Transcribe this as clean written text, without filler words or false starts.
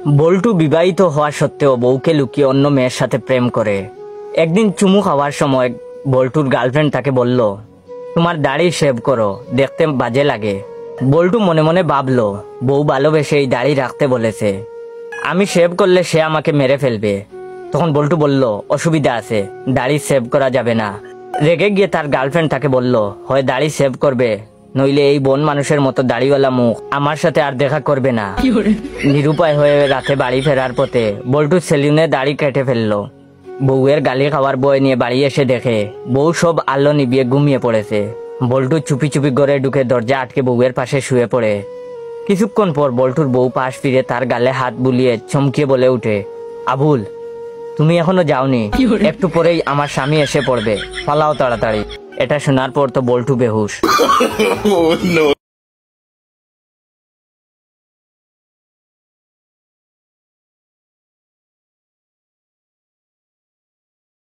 বল্টু বিবাহিত হওয়া সত্ত্বেও বউকে লুকিয়ে অন্য মেয়ের সাথে প্রেম করে। একদিন চুমু খাওয়ার সময় বল্টুর গার্লফ্রেন্ড তাকে বলল, তোমার দাড়ি শেভ করো, দেখতে বাজে লাগে। বল্টু মনে মনে ভাবলো, বউ ভালোবেসে এই দাড়ি রাখতে বলেছে, আমি শেভ করলে সে আমাকে মেরে ফেলবে। তখন বল্টু বলল, অসুবিধা আছে, দাড়ি সেভ করা যাবে না। রেগে গিয়ে তার গার্লফ্রেন্ড তাকে বলল, হয় দাড়ি সেভ করবে, নইলে এই বন মানুষের মতো দাড়িওয়ালা মুখ আমার সাথে আর দেখা করবে না। নিরুপায় হয়ে রাতে বাড়ি ফেরার পথে বল্টু সেলুনে দাড়ি কেটে ফেললো। বউয়ের গালি খাওয়ার বয় নিয়ে বাড়ি এসে দেখে বউ সব আলো নিভিয়ে ঘুমিয়ে পড়েছে। বল্টু চুপি চুপি ঘরে ঢুকে দরজা আটকে বউয়ের পাশে শুয়ে পড়ে। কিছুক্ষণ পর বল্টুর বউ পাশ ফিরে তার গালে হাত বুলিয়ে চমকিয়ে বলে উঠে, আবুল, তুমি এখনো যাওনি, একটু পরেই আমার স্বামী এসে পড়বে, পালাও তাড়াতাড়ি। এটা শোনার পর তো বল্টু বেহুশ।